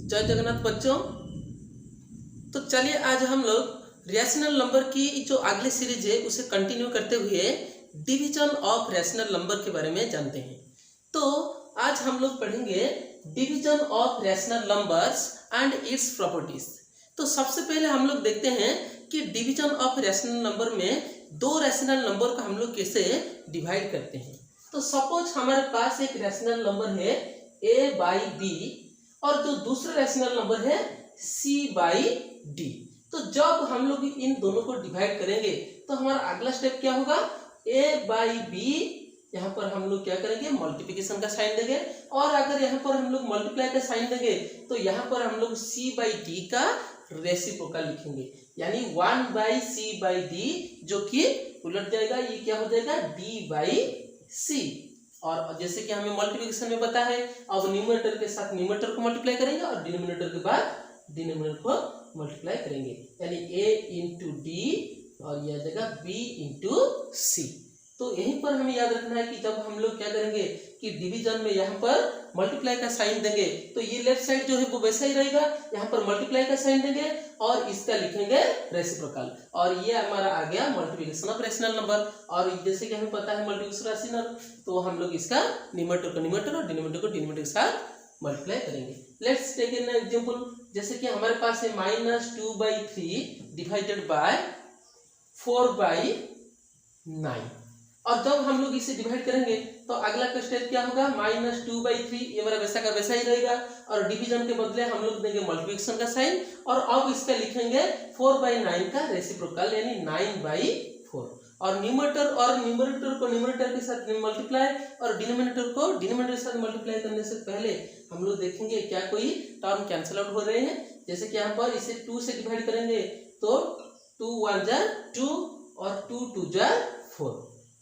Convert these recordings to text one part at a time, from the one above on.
जय जगन्नाथ बच्चों। तो चलिए आज हम लोग रैशनल नंबर की जो अगली सीरीज है उसे कंटिन्यू करते हुए डिवीजन ऑफ रैशनल नंबर के बारे में जानते हैं। तो आज हम लोग पढ़ेंगे division of rational numbers and its properties. तो सबसे पहले हम लोग देखते हैं कि डिवीजन ऑफ रैशनल नंबर में दो रैशनल नंबर को हम लोग कैसे डिवाइड करते हैं। तो सपोज हमारे पास एक रैशनल नंबर है a/b और जो दूसरा रैशनल नंबर है c/d। तो जब हम लोग इन दोनों को डिवाइड करेंगे तो हमारा अगला स्टेप क्या होगा, a/b यहाँ पर हम लोग क्या करेंगे, मल्टीप्लिकेशन का साइन देंगे। और अगर यहाँ पर हम लोग मल्टीप्लाई का साइन देंगे तो यहाँ पर हम लोग c/d का रेसिप्रोकल लिखेंगे, यानी 1/c/d जो कि उलट जाएगा, ये क्या हो जाएगा d/c। और जैसे कि हमें मल्टीप्लिकेशन में पता है, अब न्यूमरेटर के साथ न्यूमरेटर को मल्टीप्लाई करेंगे और डिनोमिनेटर के बाद डिनोमिनेटर को मल्टीप्लाई करेंगे, यानी a इंटू डी और यह आ जाएगा b इंटू सी। तो यहीं पर हमें याद रखना है कि जब हम लोग क्या करेंगे कि डिवीजन में यहाँ पर मल्टीप्लाई का साइन देंगे तो ये लेफ्ट साइड जो है वो वैसा ही रहेगा, यहाँ पर मल्टीप्लाई का साइन देंगे और इसका लिखेंगे रेसिप्रोकल, और ये हमारा आ गया मल्टीप्लिकेशन ऑफ रैशनल नंबर। और जैसे कि हमें पता है मल्टीप्लिकेशन रैशनल, तो हम लोग इसका न्यूमरेटर को न्यूमरेटर और डिनोमिनेटर को डिनोमिनेटर के साथ मल्टीप्लाई करेंगे। लेट्स टेक एन एग्जांपल, जैसे कि हमारे पास है -2/3 डिवाइडेड बाय 4/9। और जब हम लोग इसे डिवाइड करेंगे तो अगला का स्टेप क्या होगा, -2/3 ये वाला वैसा का वैसा ही रहेगा और डिवीजन के बदले हम लोग देंगे मल्टीप्लिकेशन का साइन और अब इसका लिखेंगे 4/9 का रेसिप्रोकल, यानी 9/4। और न्यूमरेटर को न्यूमरेटर के साथ मल्टीप्लाई और डिनोमिनेटर को डिनोमिनेटर के साथ मल्टीप्लाई करने से पहले हम लोग देखेंगे क्या कोई टर्म कैंसिल आउट हो रहे हैं। जैसे कि यहाँ पर इसे 2 से डिवाइड करेंगे तो 2 1 जा 2 और 2 2 जा 4,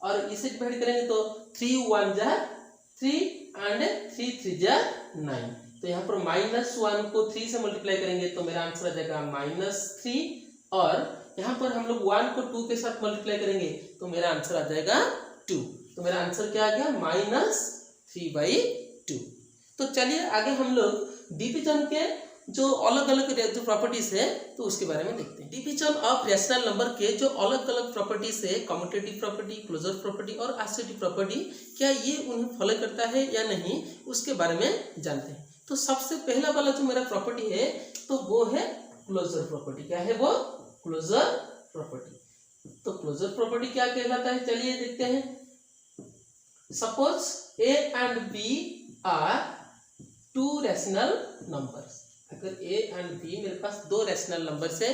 और इसे डिवाइड करेंगे तो 3 1 जा 3 एंड 3 3 जा 9। तो यहाँ पर -1 को 3 से मल्टीप्लाई करेंगे तो मेरा आंसर आ जाएगा -3, और यहाँ पर हम लोग 1 को 2 के साथ मल्टीप्लाई करेंगे तो मेरा आंसर आ जाएगा 2। तो मेरा आंसर क्या आ गया, -3/2। तो चलिए आगे हम लोग डिवीजन के जो अलग अलग जो प्रॉपर्टीज है तो उसके बारे में देखते हैं। डिवीजन ऑफ रैशनल नंबर के जो अलग अलग प्रॉपर्टीज है, कम्यूटेटिव प्रॉपर्टी, क्लोजर प्रॉपर्टी और एसोसिएटिव प्रॉपर्टी, क्या ये उन्हें फॉलो करता है या नहीं, उसके बारे में जानते हैं। तो सबसे पहला वाला जो मेरा प्रॉपर्टी है तो वो है क्लोजर प्रॉपर्टी। क्या है वो, क्लोजर प्रॉपर्टी। तो क्लोजर प्रॉपर्टी क्या कहलाता है, चलिए देखते हैं। Suppose a and b are two rational numbers. अगर a एंड b मेरे पास दो रैशनल नंबर्स है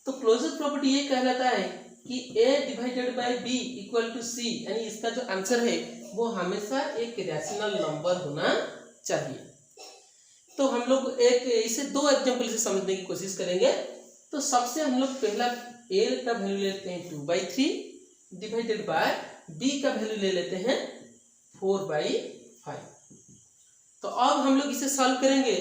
तो क्लोजर प्रॉपर्टी ये कहलाता है कि a divided by b equal to c, यानी इसका जो आंसर है वो हमेशा एक रैशनल नंबर होना चाहिए। तो हम लोग एक इसे दो एग्जांपल से समझने की कोशिश करेंगे। तो सबसे हम लोग पहला a का वैल्यू लेते हैं 2/3 डिवाइडेड बाय b का वैल्यू ले लेते हैं 4/5। तो अब हम लोग इसे सॉल्व करेंगे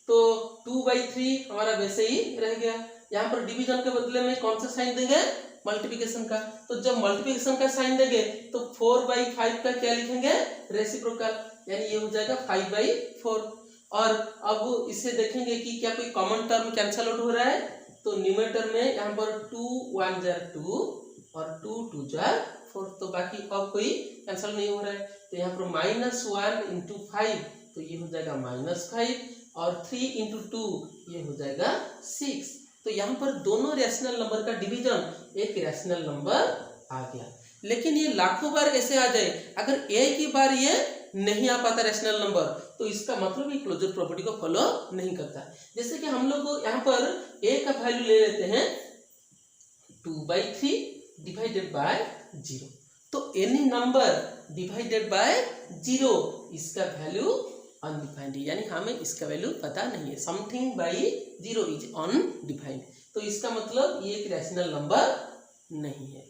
तो 2/3 हमारा वैसे ही रह गया, यहाँ पर डिवीजन के बदले में कौन सा साइन देंगे, मल्टीप्लिकेशन का। तो जब मल्टीप्लिकेशन का साइन देंगे तो 4/5 का क्या लिखेंगे, रेसिप्रोकल, यानी ये हो जाएगा 5/4। और अब इसे देखेंगे कि क्या कोई कॉमन टर्म कैंसिल आउट हो रहा है, तो न्यूमरेटर में यहाँ पर 2 1 जा 2 और 2 2 जा 4, तो बाकी अब कोई कैंसिल नहीं हो रहा है। तो यहाँ पर -1 इंटू 5 तो ये हो जाएगा -5 और 3 इंटू 2 ये हो जाएगा 6। तो यहाँ पर दोनों रैशनल नंबर का डिवीजन एक रैशनल नंबर आ गया। लेकिन ये लाखों बार ऐसे आ जाए, अगर एक ही बार ये नहीं आ पाता रैशनल नंबर तो इसका मतलब ये क्लोजर प्रॉपर्टी को फॉलो नहीं करता। जैसे कि हम लोग यहाँ पर a का वैल्यू ले लेते हैं 2/3 डिवाइडेड बाय 0। तो एनी नंबर डिवाइडेड बाय 0 इसका वैल्यू अनडिफाइंड है, यानी हमें इसका वैल्यू पता नहीं है। समथिंग बाई 0 इज अनडिफाइंड, तो इसका मतलब ये एक रैशनल नंबर नहीं है।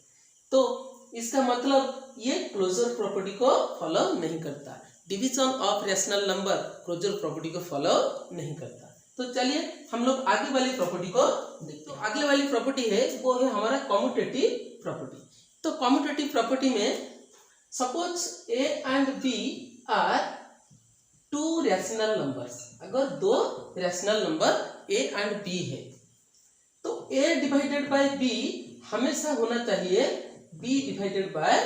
तो इसका मतलब ये क्लोजर प्रॉपर्टी को फॉलो नहीं करता। Division of rational number closure property को फॉलो नहीं करता। तो चलिए हम लोग आगे वाली प्रॉपर्टी को देखते हैं। तो अगले वाली प्रॉपर्टी है वो है हमारा कम्यूटेटिव प्रॉपर्टी। तो कम्यूटेटिव प्रॉपर्टी में suppose a and b are two rational numbers, अगर दो rational number A and B है तो ए डिवाइडेड बाय बी हमेशा होना चाहिए बी डिवाइडेड बाय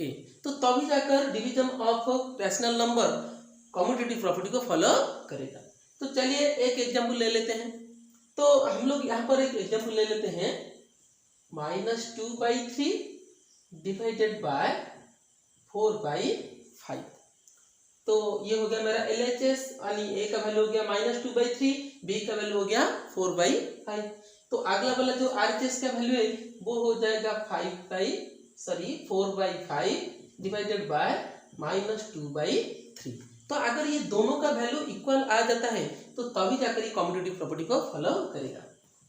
ए, तो तभी जाकर division of rational number commutative property को फॉलो करेगा। तो चलिए एक एग्जांपल ले लेते हैं। तो हम लोग यहाँ पर एक एग्जांपल ले लेते हैं, -2/3 डिवाइडेड बाय 4/5। तो ये हो गया मेरा LHS, यानी ए का वैल्यू हो गया -2/3, बी का वैल्यू हो गया 4/5। तो अगला वाला जो RHS का वैल्यू है वो हो जाएगा 4/5 डिवाइडेड बाय -2/3। तो अगर ये दोनों का वैल्यू इक्वल आ जाता है तो तभी जाकर ये कम्यूटेटिव प्रॉपर्टी को फॉलो करेगा।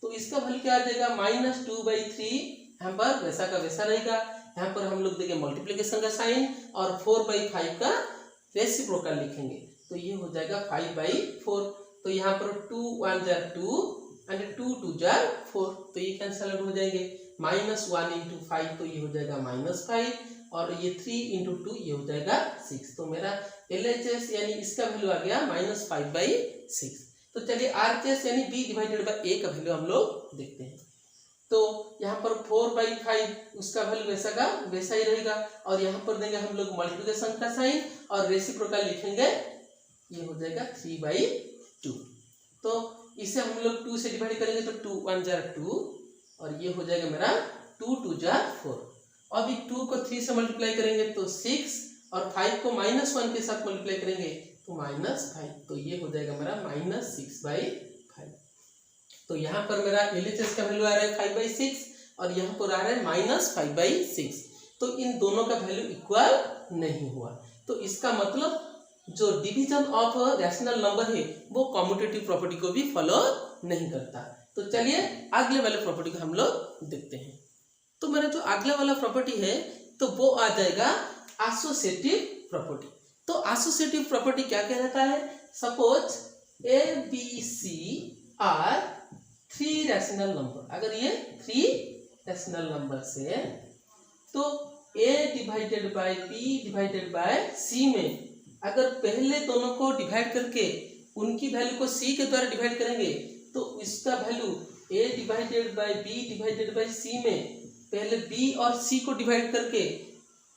तो इसका वैल्यू क्या आ जाएगा, -2/3 यहाँ पर वैसा का वैसा रहेगा। यहाँ पर हम लोग देखें मल्टीप्लिकेशन का साइन और 4/5 का रेसिप्रोकल लिखेंगे, तो ये हो जाएगा 5/4। तो यहाँ पर 2 1 जार 2 एंड 2 2 जार 4, तो ये कैंसल आउट हो जाएंगे। -1 × 5 तो ये हो जाएगा -5, और ये 3 × 2 ये हो जाएगा 6। तो मेरा LHS यानी इसका वैल्यू आ गया -5/6। तो चलिए RHS यानी b डिवाइडेड बाय a का वैल्यू हम लोग देखते हैं। तो यहाँ पर 4/5 उसका वैल्यू वैसा का वैसा ही रहेगा, और यहाँ पर देंगे हम लोग मल्टीप्लिकेशन का साइन और रेसिप्रोकल लिखेंगे, ये हो जाएगा 3/2। तो इसे हम लोग 2 से डिवाइड करेंगे तो 2 1 जार 2, और ये हो जाएगा मेरा 2 2 जार 4। अभी 2 को 3 से मल्टीप्लाई करेंगे तो 6, और 5 को -1 के साथ मल्टीप्लाई करेंगे तो -5, तो ये हो जाएगा मेरा -6/5। तो यहाँ पर मेरा LHS का वैल्यू आ रहा है 5/6, और यहाँ पर आ रहा है -5/6। तो इन दोनों का वैल्यू इक्वल नहीं हुआ, तो इसका मतलब जो डिवीजन ऑफ रैशनल नंबर है वो कम्यूटेटिव प्रॉपर्टी को भी फॉलो नहीं करता। तो चलिए अगले वाले प्रॉपर्टी को हम लोग देखते हैं। तो मेरा जो अगला वाला प्रॉपर्टी है तो वो आ जाएगा एसोसिएटिव प्रॉपर्टी। तो एसोसिएटिव प्रॉपर्टी क्या कहलाता है, suppose ABC are 3 rational number, अगर ये 3 रैशनल नंबर से तो A divided by B divided by C में अगर पहले दोनों को डिवाइड करके उनकी वैल्यू को C के द्वारा डिवाइड करेंगे तो इसका value A divided by B divided by C में पहले B और C को डिवाइड करके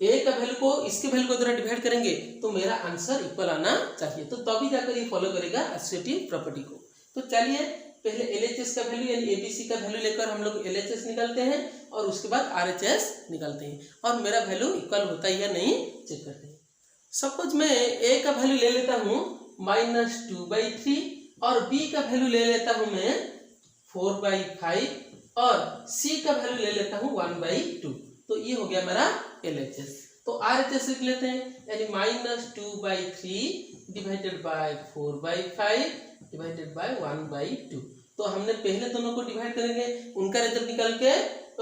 A का वैल्यू को इसके वैल्यू को द्वारा डिवाइड करेंगे तो मेरा आंसर इक्वल आना चाहिए, तो तभी जाकर ये फॉलो करेगा एसोसिएटिव प्रॉपर्टी को। तो चलिए पहले LHS का वैल्यू यानी ABC का वैल्यू लेकर हम लोग LHS निकालते हैं और उसके बाद RHS निकालते हैं, और मेरा वैल्यू इक्वल होता है या नहीं चेक करते हैं। सपोज मैं A का वैल्यू ले लेता हूँ -2/3 और B का वैल्यू ले लेता हूँ मैं 4/5 और C का वैल्यू ले लेता हूँ 1/2, तो ये हो गया मेरा LHS। तो RHS लिख लेते हैं, यानी -2/3 डिवाइडेड बाय 4/5 डिवाइडेड बाय 1/2। तो हमने पहले दोनों को डिवाइड करेंगे, उनका रिजल्ट निकाल के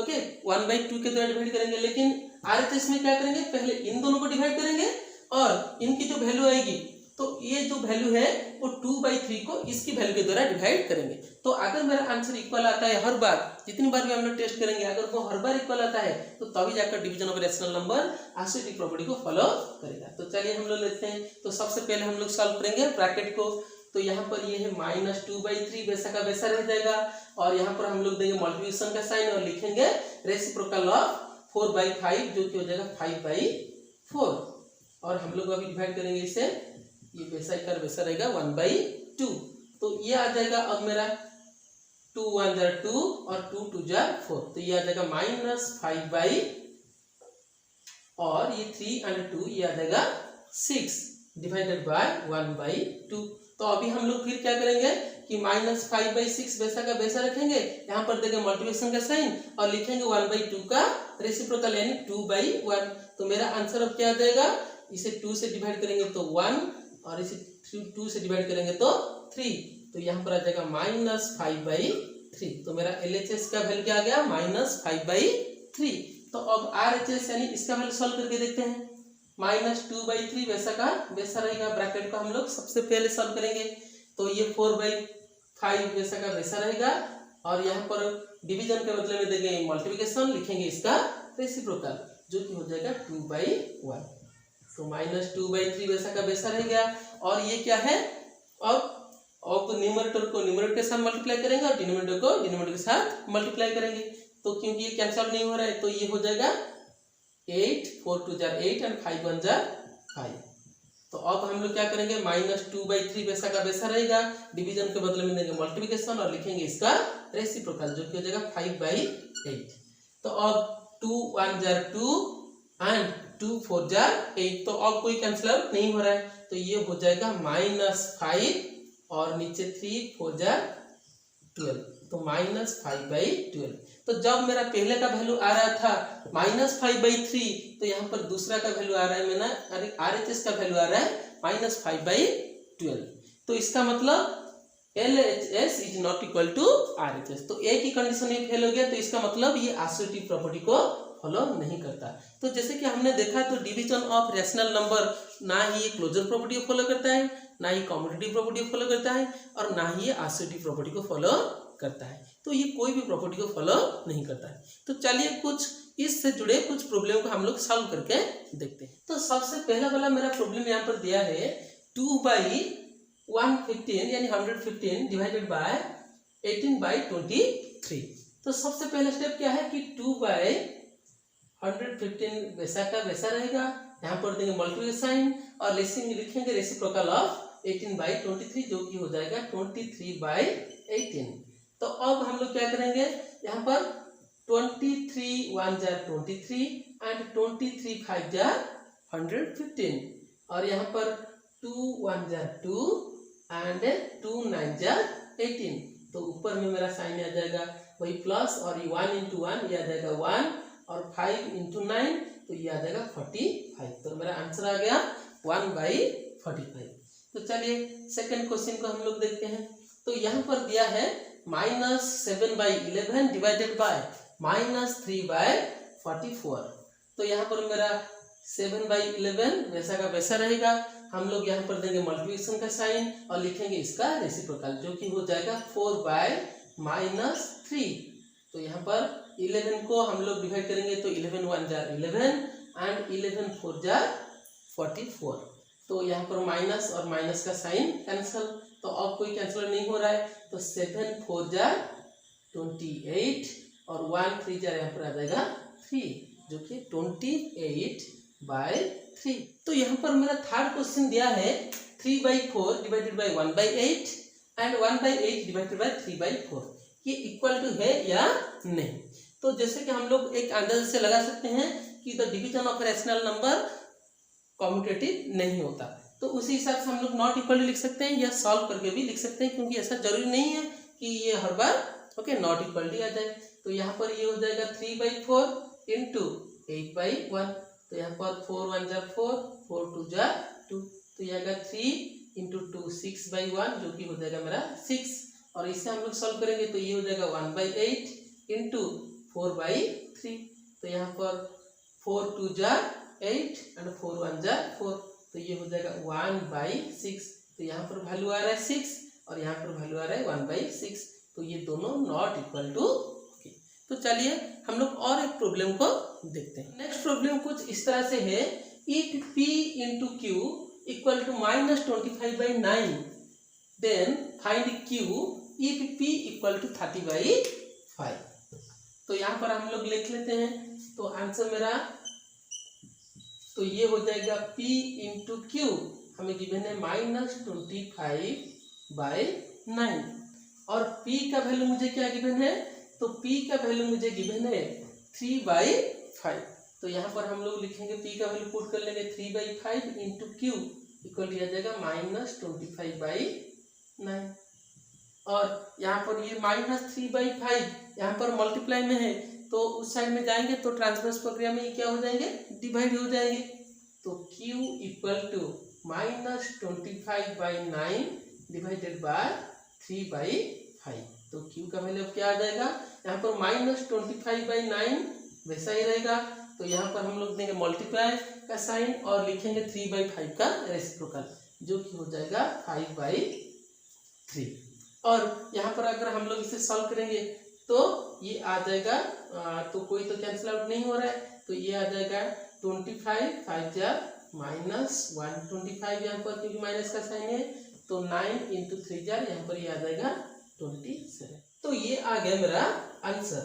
ओके 1/2 के द्वारा डिवाइड करेंगे, लेकिन RHS में क्या करेंगे, पहले इन दोनों को डिवाइड करेंगे और इनकी जो वैल्यू आएगी तो ये जो वैल्यू है वो 2/3 को इसकी वैल्यू के द्वारा डिवाइड करेंगे। तो अगर मेरा आंसर इक्वल आता है हर बार, जितनी बार भी हम लोग टेस्ट करेंगे अगर वो हर बार इक्वल आता है तो तभी जाकर division of rational number associative property को फॉलो करेगा। तो चलिए हम लोग लेते हैं। तो सबसे पहले हम लोग सॉल्व करेंगे ब्रैकेट को। तो यहाँ पर ये है -2/3 वैसा का वैसा रह जाएगा, और यहाँ पर हम लोग देंगे मल्टीप्लिकेशन का साइन और लिखेंगे रेसिप्रोकल ऑफ 4/5 जो कि हो जाएगा 5/4, और हम लोग अभी डिवाइड करेंगे इसे, ये वैसा कर वैसा रहेगा 1/2। तो ये आ जाएगा अब मेरा 2 1 जार 2 और 2 2 जार 4, तो ये आ जाएगा -5/, और ये 3 और 2 ये आ जाएगा 6 डिवाइडेड बाय 1/2। तो अभी हम लोग फिर क्या करेंगे कि -5/6 वैसा का वैसा रखेंगे, यहाँ पर देंगे मल्टीप्लिकेशन का साइन और लिखेंगे 1/2 का रेसिप्रोकल यानी 2/1। तो मेरा आंसर अब क्या आ जाएगा, इसे 2 से डिवाइड करेंगे तो 1 और इसे 2 से डिवाइड करेंगे तो 3, तो यहाँ पर आ जाएगा -5/3। तो मेरा LHS का वैल्यू क्या आ गया -5/3। तो अब RHS यानी इसका वैल्यू सॉल्व करके देखते हैं। -2/3 वैसा का वैसा रहेगा, ब्रैकेट को हम लोग सबसे पहले सॉल्व करेंगे, तो ये 4/5 वैसा का वैसा रहेगा, और यहाँ पर डिवीजन के बदले में देंगे मल्टीप्लिकेशन, लिखेंगे इसका रेसिप्रोकल जो कि हो जाएगा 2/1। तो -2/3 वैसा का वैसा रह गया, और ये क्या है, अब तो न्यूमरेटर को न्यूमरेटर के साथ मल्टीप्लाई करेंगे और डिनोमिनेटर को डिनोमिनेटर के साथ मल्टीप्लाई करेंगे। तो क्योंकि ये कैंसिल नहीं हो रहा है तो ये हो जाएगा 8, 4 2 जार 8 एंड 5 1 जार 5। तो अब हम लोग क्या करेंगे, -2/3 वैसा का वैसा रहेगा, डिवीजन के बदले में देंगे मल्टीप्लिकेशन और लिखेंगे इसका रेसिप्रोकल जो कि हो जाएगा 5/8। तो अब 2 1 जार 2 एंड 2 4 जार 8। तो अब कोई कैंसिल आउट नहीं हो रहा है तो ये हो जाएगा -5 और नीचे 3 4 जार 12, तो -5/12। तो जब मेरा पहले का वैल्यू आ रहा था -5/3 तो यहाँ पर दूसरा का वैल्यू आ रहा है, मैंने RHS का वैल्यू आ रहा है -5/12। तो इसका मतलब LHS is not equal to RHS। तो एक ही कंडीशन ये फेल हो गया, तो इसका मतलब ये एसोसिएटिव प्रॉपर्टी को फॉलो नहीं करता। तो जैसे कि हमने देखा तो डिवीजन ऑफ रैशनल नंबर ना ही क्लोजर प्रॉपर्टी को फॉलो करता है, ना ही कम्यूटेटिव प्रॉपर्टी को फॉलो करता है और ना ही एसोसिएटिव प्रॉपर्टी को फॉलो करता है। तो ये कोई भी प्रॉपर्टी को फॉलो नहीं करता है। तो चलिए कुछ इससे जुड़े कुछ प्रॉब्लम को हम लोग सॉल्व करके देखते हैं। तो सबसे पहला वाला मेरा प्रॉब्लम यहाँ पर दिया है 2/115 यानी 115 डिवाइडेड बाय 18/23। तो सबसे पहला स्टेप क्या है कि 2/115 वैसा का वैसा रहेगा, यहाँ पर देंगे मल्टीप्लिकेशन साइन और लिखेंगे रेसिप्रोकल ऑफ 18/23 जो कि हो जाएगा 23/18। तो अब हम लोग क्या करेंगे, यहाँ पर 23 1 जार 23 एंड 23 5 जार 115 और यहाँ पर 2 1 जार 2 एंड 2 9 जार 18। तो ऊपर में मेरा साइन आ जाएगा वही प्लस और ये 1 × 1 ये आ जाएगा 1 और 5 × 9 तो ये आ जाएगा 45। तो मेरा आंसर आ गया 1/45। तो चलिए सेकंड क्वेश्चन को हम लोग देखते हैं। तो यहाँ पर दिया है -7/11 डिवाइडेड बाय -3/44। तो यहाँ पर मेरा 7/11 वैसा का वैसा रहेगा, हम लोग यहाँ पर देंगे मल्टीप्लिकेशन का साइन और लिखेंगे इसका रेसिप्रोकल जो कि हो जाएगा 4/-3। तो यहाँ पर 11 को हम लोग डिवाइड करेंगे तो 11 1 जार 11 एंड 11 4 जार 44। तो यहाँ पर माइनस और माइनस का साइन कैंसल, तो अब कोई कैंसिल नहीं हो रहा है। तो 7 4 जार 28 और 1 3 जार यहाँ पर आ जाएगा 3 जो कि 28/3। तो यहाँ पर मेरा थर्ड क्वेश्चन दिया है 3/4 divided by 1/8 and 1/8 divided by 3/4। ये इक्वल टू है या नहीं। तो जैसे कि हम लोग एक अंदाजे से लगा सकते हैं कि the division of rational number commutative नहीं होता, तो उसी हिसाब से हम लोग नॉट इक्वल लिख सकते हैं या सॉल्व करके भी लिख सकते हैं, क्योंकि ऐसा जरूरी नहीं है कि ये हर बार नॉट इक्वल आ जाए। तो यहाँ पर ये हो जाएगा 3/4 इंटू 8/1। तो यहाँ पर 4 1 जार 4 4 2 जार 2, तो ये आएगा 3 इंटू 2 6/1 जो कि हो जाएगा मेरा 6 और इससे हम लोग सॉल्व करेंगे तो ये हो जाएगा 1/8 इंटू 4/3। तो यहाँ पर 4 2 जार 8 एंड 4 1 जार 4, तो ये हो जाएगा 1/6। तो यहाँ पर वैल्यू आ रहा है 6 और यहाँ पर वैल्यू आ रहा है 1/6, तो ये दोनों नॉट इक्वल टू। तो चलिए हम लोग और एक प्रॉब्लम को देखते हैं। नेक्स्ट प्रॉब्लम कुछ इस तरह से है, if P into Q equal to -25/9 then find Q if P equal to 30/5। तो यहाँ पर हम लोग लिख लेते हैं। तो आंसर मेरा तो ये हो जाएगा P इंटू Q हमें गिवन है -25/9 और P का वैल्यू मुझे क्या गिवन है, तो P का वैल्यू मुझे गिवन है 3/5। तो यहाँ पर हम लोग लिखेंगे P का वैल्यू पुट कर लेंगे 3/5 इंटू Q इक्वल आ जाएगा -25/9 और यहाँ पर ये -3/5 यहाँ पर मल्टीप्लाई में है तो उस साइड में जाएंगे तो ट्रांसवर्स प्रक्रिया में ये क्या हो जाएंगे, डिवाइड हो जाएंगे। तो Q equal to -25/9 divided by 3/5। तो Q का वैल्यू क्या आ जाएगा, यहाँ पर -25/9 वैसा ही रहेगा। तो यहाँ पर हम लोग देंगे मल्टीप्लाई का साइन और लिखेंगे 3/5 का रेसिप्रोकल जो कि हो जाएगा 5/3। और यहाँ पर अगर हम लोग इसे सॉल्व करेंगे तो ये आ जाएगा, तो कोई तो कैंसिल आउट नहीं हो रहा है, तो ये आ जाएगा 25 5 जार -125 यहाँ पर, क्योंकि माइनस का साइन है, तो 9 इंटू 3 जार यहाँ पर ये आ जाएगा 27। तो ये आ गया मेरा आंसर।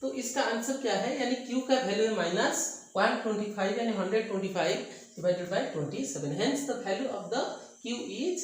तो इसका आंसर क्या है, यानी Q का वैल्यू है -125 यानी 125 divided by 27। Hence the value of the Q is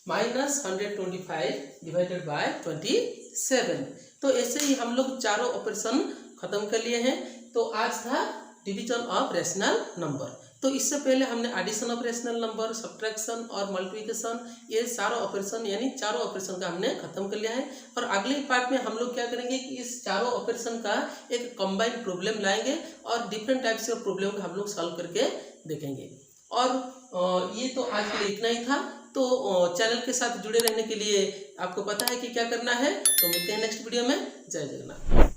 -125 divided by 27। तो ऐसे ही हम लोग चारों ऑपरेशन खत्म कर लिए हैं। तो आज था डिवीजन ऑफ रैशनल नंबर। तो इससे पहले हमने addition of rational number, subtraction और मल्टीप्लिकेशन, ये सारों ऑपरेशन यानी चारों ऑपरेशन का हमने खत्म कर लिया है। और अगले पार्ट में हम लोग क्या करेंगे कि इस चारों ऑपरेशन का एक कंबाइंड प्रॉब्लम लाएंगे और डिफरेंट टाइप्स ऑफ प्रॉब्लम को हम लोग सॉल्व करके देखेंगे। और ये तो आज के लिए इतना ही था। तो चैनल के साथ जुड़े रहने के लिए आपको पता है कि क्या करना है। तो मिलते हैं नेक्स्ट वीडियो में। जय जगन्नाथ।